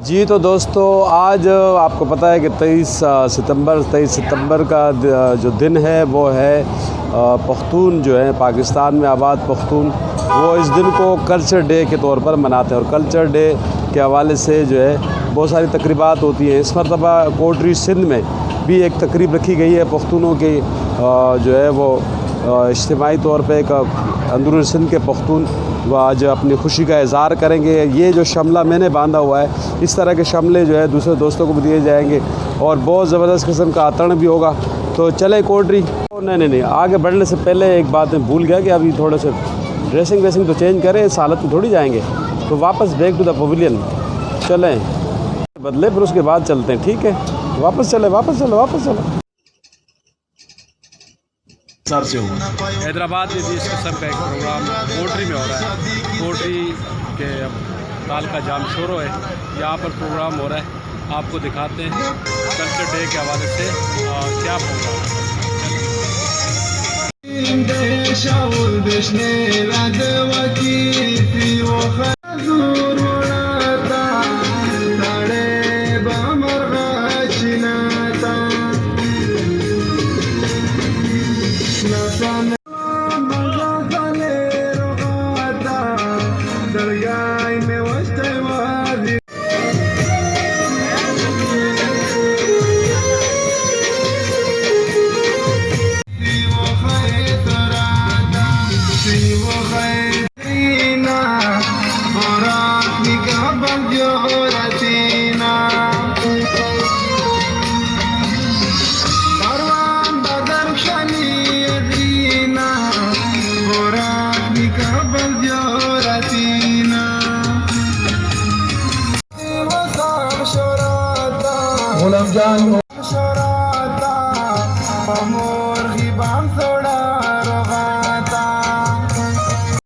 جی تو دوستو، آج آپ کو پتہ ہے کہ 23 ستمبر کا جو دن ہے وہ ہے پختون جو ہے پاکستان میں آباد پختون، وہ اس دن کو کلچر ڈے کے طور پر مناتے ہیں، اور کلچر ڈے کے حوالے سے جو ہے بہت ساری تقریبات ہوتی ہیں۔ اس مرتبہ کوٹری سندھ میں بھی ایک تقریب رکھی گئی ہے پختونوں کی، جو ہے وہ اجتماعی طور پہ ایک اندرون سندھ کے پختون وہ آج اپنی خوشی کا اظہار کریں گے۔ یہ جو شملہ میں نے باندھا ہوا ہے، اس طرح کے شملے جو ہے دوسرے دوستوں کو بھی دیے جائیں گے، اور بہت زبردست قسم کا اتن بھی ہوگا۔ تو چلے کوٹری، نہیں آگے بڑھنے سے پہلے ایک بات میں بھول گیا کہ ابھی تھوڑے سے ڈریسنگ تو چینج کریں، اس حالت میں تھوڑی جائیں گے، تو واپس بیک ٹو دا پویلین چلیں، بدلے پھر اس کے بعد چلتے ہیں، ٹھیک ہے؟ واپس چلو۔ حیدرآباد میں بھی اس قسم کا ایک پروگرام کوٹری میں ہو رہا ہے۔ کوٹری کے تعلقہ جام شورو ہے، یہاں پر پروگرام ہو رہا ہے، آپ کو دکھاتے ہیں کلچر ڈے کے حوالے سے کیا پروگرام ہے۔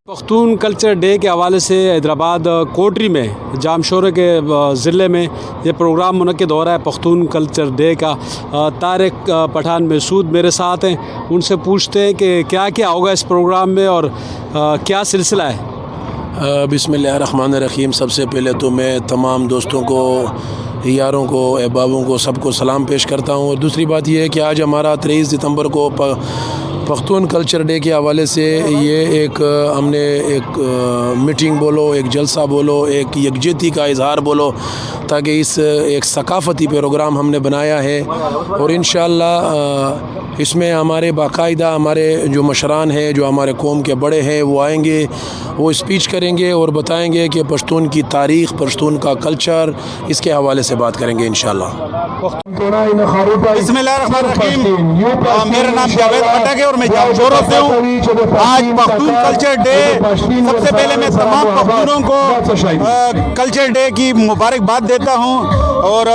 پختون کلچر ڈے کے حوالے سے حیدرآباد کوٹری میں جام شورے کے ضلع میں یہ پروگرام منعقد ہو رہا ہے پختون کلچر ڈے کا۔ طارق پٹھان مسعود میرے ساتھ ہیں، ان سے پوچھتے ہیں کہ کیا کیا ہوگا اس پروگرام میں اور کیا سلسلہ ہے۔ بسم اللہ الرحمن الرحیم۔ سب سے پہلے تو میں تمام دوستوں کو، یاروں کو، احبابوں کو، سب کو سلام پیش کرتا ہوں، اور دوسری بات یہ ہے کہ آج ہمارا 23 ستمبر کو پختون کلچر ڈے کے حوالے سے یہ ہم نے ایک میٹنگ بولو، ایک جلسہ بولو، ایک یکجہتی کا اظہار بولو، تاکہ ایک ثقافتی پروگرام ہم نے بنایا ہے، اور انشاءاللہ اس میں ہمارے باقاعدہ ہمارے جو مشران ہیں، جو ہمارے قوم کے بڑے ہیں، وہ آئیں گے، وہ اسپیچ کریں گے اور بتائیں گے کہ پشتون کی تاریخ، پشتون کا کلچر، اس کے حوالے سے بات کریں گے انشاءاللہ۔ بسم اللہ الرحمن الرحیم۔ میرا نام جاوید خٹک ہے اور میں جام شورو سے ہوں۔ آج پختون کلچر ڈے، سب سے پہلے میں تمام پختونوں کو کلچر ڈے کی مبارکباد دیتا ہوں، اور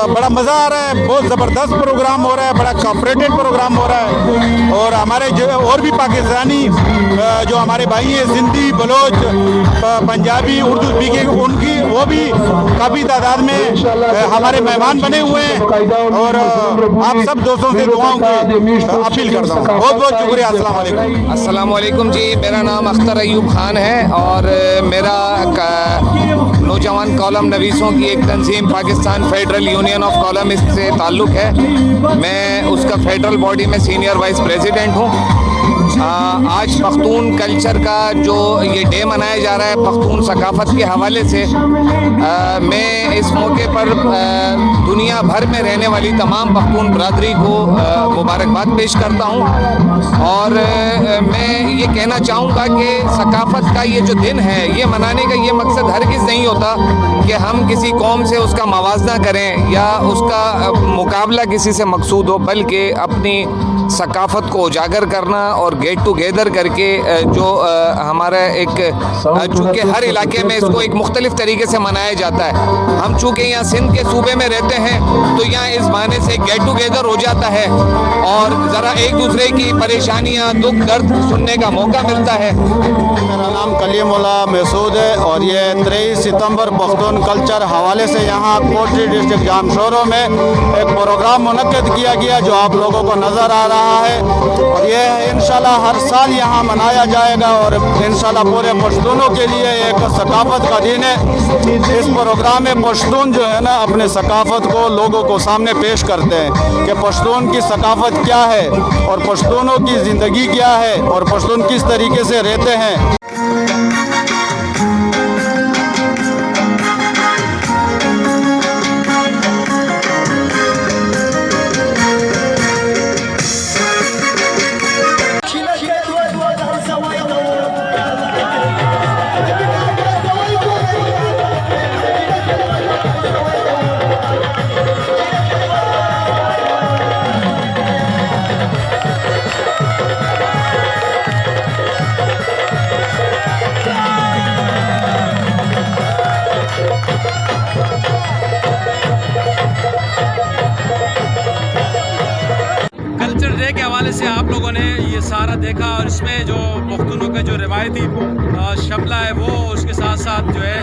بڑا مزہ آ رہا ہے، بہت زبردست پروگرام ہو رہا ہے، بڑا کوآپریٹڈ پروگرام ہو رہا ہے، اور ہمارے جو اور بھی پاکستانی جو ہمارے بھائی ہیں، سندھی، بلوچ، پنجابی، اردو اسپیکنگ، ان کی وہ بھی کافی تعداد میں ہمارے مہمان بنے ہوئے ہیں، اور آپ سب دوستوں سے دعاؤں کی اپیل کرتا ہوں۔ بہت بہت شکریہ۔ السلام علیکم۔ السلام علیکم جی، میرا نام اختر ایوب خان ہے، اور میرا نوجوان کالم نویسوں کی ایک تنظیم Pakistan federal union of columnist سے تعلق ہے، میں اس کا فیڈرل باڈی میں سینئر وائس پریزیڈنٹ ہوں۔ آج پختون کلچر کا جو یہ ڈے منایا جا رہا ہے پختون ثقافت کے حوالے سے، میں اس موقع پر دنیا بھر میں رہنے والی تمام پختون برادری کو مبارکباد پیش کرتا ہوں، اور میں یہ کہنا چاہوں گا کہ ثقافت کا یہ جو دن ہے، یہ منانے کا یہ مقصد ہرگز نہیں ہوتا کہ ہم کسی قوم سے اس کا موازنہ کریں یا اس کا مقابلہ کسی سے مقصود ہو، بلکہ اپنی ثقافت کو اجاگر کرنا اور گیٹ ٹو گیدر کر کے جو ہمارا ایک، چونکہ ہر علاقے میں اس کو ایک مختلف طریقے سے منایا جاتا ہے، ہم چونکہ یہاں سندھ کے صوبے میں رہتے ملتے ہیں تو یہاں اس بہانے سے گیٹ ٹوگیدر ہو جاتا ہے اور ذرا ایک دوسرے کی پریشانیاں دکھ درد سننے کا موقع ملتا ہے. میرا نام کلیم اللہ محسود ہے اور یہ 23 ستمبر پختون کلچر حوالے سے یہاں کوٹری ڈسٹرکٹ جامشورو میں ایک پروگرام منعقد کیا گیا جو آپ لوگوں کو نظر آ رہا ہے اور یہ انشاءاللہ ہر سال یہاں منایا جائے گا اور انشاءاللہ پورے پشتونوں کے لیے ایک ثقافت کا دن ہے. اس پروگرام میں پشتون جو ہے نا اپنے ثقافت کو لوگوں کو سامنے پیش کرتے ہیں کہ پشتون کی ثقافت کیا ہے اور پشتونوں کی زندگی کیا ہے اور پشتون کس طریقے سے رہتے ہیں. کلچر ڈے کے حوالے سے آپ لوگوں نے یہ سارا دیکھا اور اس میں جو پختونوں کا جو روایتی شبلہ ہے وہ اس کے ساتھ ساتھ جو ہے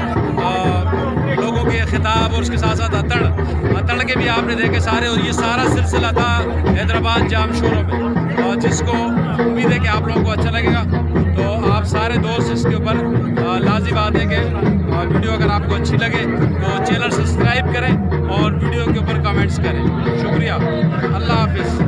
لوگوں کے خطاب اور اس کے ساتھ ساتھ اتڑ کے بھی آپ نے دیکھے سارے اور یہ سارا سلسلہ تھا حیدرآباد جامشورو میں اور جس کو امید ہے کہ آپ لوگوں کو اچھا لگے گا. تو آپ سارے دوست اس کے اوپر لازم بات ہے کہ ویڈیو اگر آپ کو اچھی لگے تو چینل سبسکرائب کریں اور ویڈیو کے اوپر کمنٹس کریں. شکریہ. اللہ حافظ.